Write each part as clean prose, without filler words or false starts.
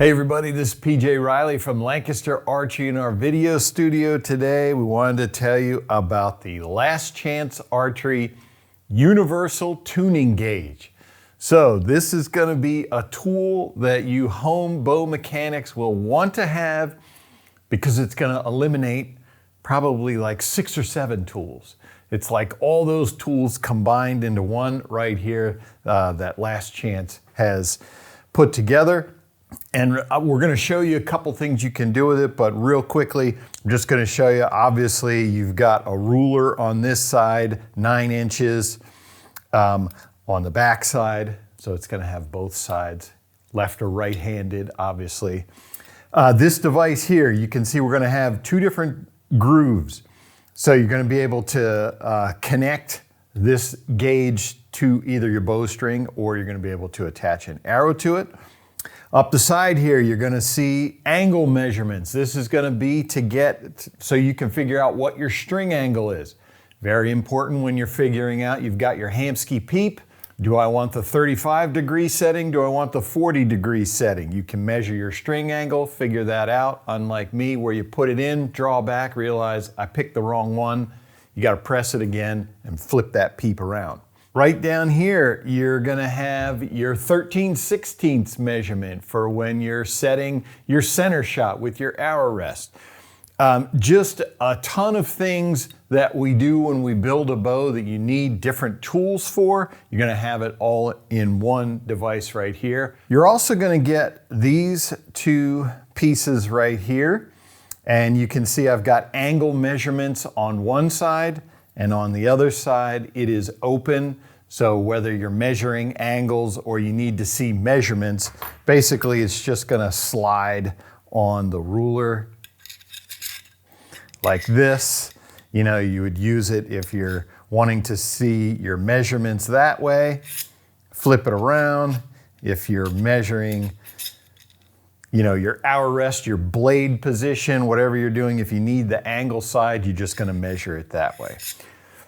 Hey everybody, this is PJ Riley from Lancaster Archery in our video studio today. We wanted to tell you about the Last Chance Archery Universal Tuning Gauge. So this is going to be a tool that you home bow mechanics will want to have because it's going to eliminate probably like 6 or 7 tools. It's like all those tools combined into one right here that Last Chance has put together. And we're going to show you a couple things you can do with it, but real quickly, I'm just going to show you, obviously, you've got a ruler on this side, 9 inches on the back side. So it's going to have both sides, left or right-handed, obviously. This device here, you can see we're going to have 2 different grooves. So you're going to be able to connect this gauge to either your bowstring or you're going to be able to attach an arrow to it. Up the side here, you're going to see angle measurements. This is going to be to get so you can figure out what your string angle is. Very important when you're figuring out, you've got your Hamskea peep. Do I want the 35-degree setting? Do I want the 40-degree setting? You can measure your string angle, figure that out. Unlike me, where you put it in, draw back, realize I picked the wrong one. You got to press it again and flip that peep around. Right down here, you're going to have your 13/16 measurement for when you're setting your center shot with your arrow rest. Just a ton of things that we do when we build a bow that you need different tools for. You're going to have it all in one device right here. You're also going to get these 2 pieces right here. And you can see I've got angle measurements on one side. And on the other side, it is open. So whether you're measuring angles or you need to see measurements, basically it's just gonna slide on the ruler like this. You know, you would use it if you're wanting to see your measurements that way. Flip it around. If you're measuring, you know, your arrow rest, your blade position, whatever you're doing, if you need the angle side, you're just gonna measure it that way.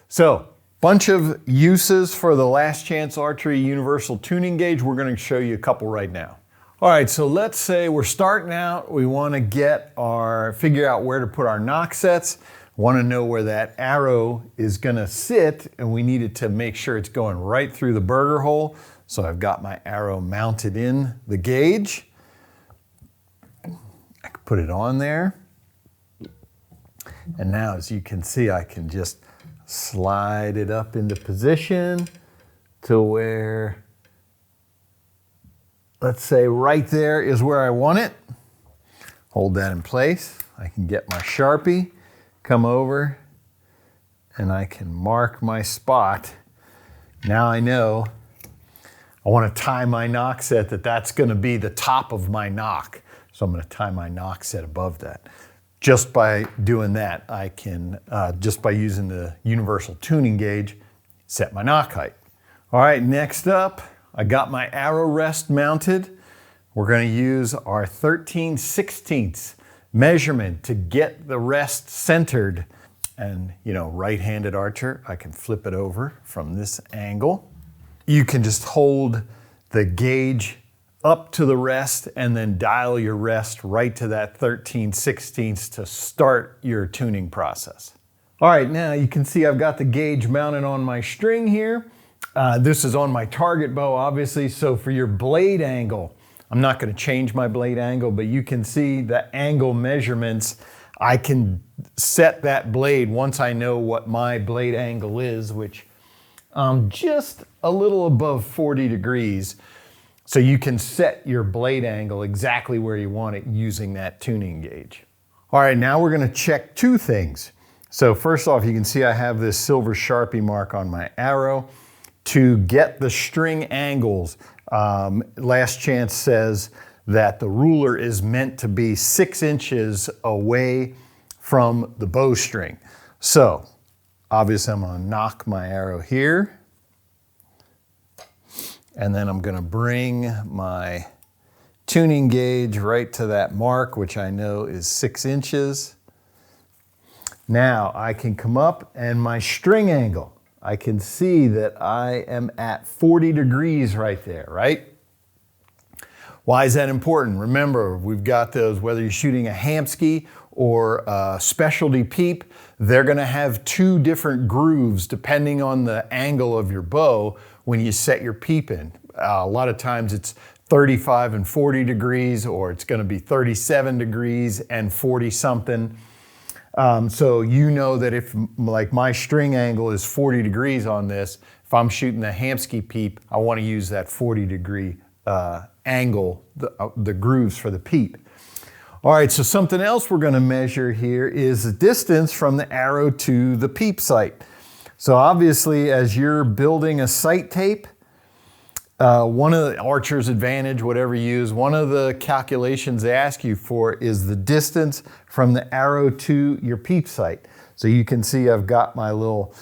So, bunch of uses for the Last Chance Archery Universal Tuning Gauge. We're going to show you a couple right now. All right, so let's say we're starting out. We want to figure out where to put our nock sets. Want to know where that arrow is going to sit, and we needed to make sure it's going right through the burger hole. So I've got my arrow mounted in the gauge. I can put it on there. And now, as you can see, I can just slide it up into position to where, let's say right there is where I want it. Hold that in place. I can get my Sharpie, come over, and I can mark my spot. Now I know I want to tie my nock set that's going to be the top of my nock. So I'm going to tie my nock set above that. Just by doing that, I can, just by using the universal tuning gauge, set my nock height. All right, next up, I got my arrow rest mounted. We're going to use our 13/16 measurement to get the rest centered. And, you know, right-handed archer, I can flip it over from this angle. You can just hold the gauge up to the rest and then dial your rest right to that 13/16 to start your tuning process. All right, now you can see I've got the gauge mounted on my string here. This is on my target bow, obviously, so for your blade angle, I'm not going to change my blade angle, but you can see the angle measurements. I can set that blade once I know what my blade angle is, which just a little above 40 degrees. So you can set your blade angle exactly where you want it using that tuning gauge. All right, now we're going to check 2 things. So first off, you can see I have this silver Sharpie mark on my arrow. To get the string angles, Last Chance says that the ruler is meant to be 6 inches away from the bowstring. So obviously I'm going to nock my arrow here. And then I'm going to bring my tuning gauge right to that mark, which I know is 6 inches. Now I can come up and my string angle, I can see that I am at 40 degrees right there, right? Why is that important? Remember, we've got those, whether you're shooting a Hamskea or a specialty peep, they're gonna have two different grooves depending on the angle of your bow when you set your peep in. A lot of times it's 35 and 40 degrees, or it's gonna be 37 degrees and 40 something. So you know that if, like, my string angle is 40 degrees on this, if I'm shooting the Hamskea peep, I wanna use that 40-degree angle, the grooves for the peep. All right, so something else we're gonna measure here is the distance from the arrow to the peep sight. So obviously, as you're building a sight tape, one of the Archer's Advantage, whatever you use, one of the calculations they ask you for is the distance from the arrow to your peep sight. So you can see I've got my little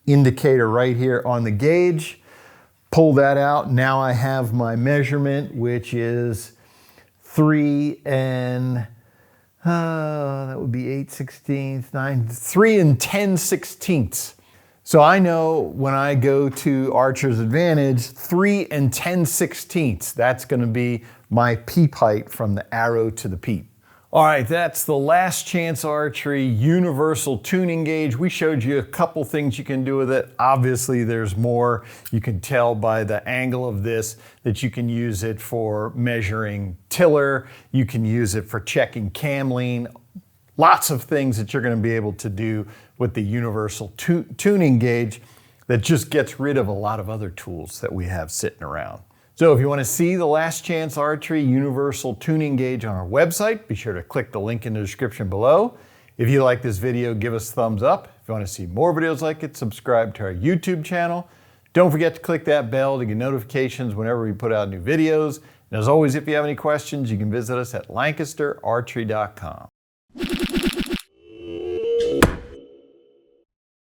indicator right here on the gauge. Pull that out. Now I have my measurement, which is 3 and that would be 8/16, 3 and 10/16. So I know when I go to Archer's Advantage, 3 and 10/16, that's gonna be my peep height from the arrow to the peep. All right, that's the Last Chance Archery Universal Tuning Gauge. We showed you a couple things you can do with it. Obviously, there's more. You can tell by the angle of this that you can use it for measuring tiller. You can use it for checking cam lean. Lots of things that you're going to be able to do with the Universal Tuning Gauge that just gets rid of a lot of other tools that we have sitting around. So if you want to see the Last Chance Archery Universal Tuning Gauge on our website, be sure to click the link in the description below. If you like this video, give us a thumbs up. If you want to see more videos like it, subscribe to our YouTube channel. Don't forget to click that bell to get notifications whenever we put out new videos. And as always, if you have any questions, you can visit us at lancasterarchery.com.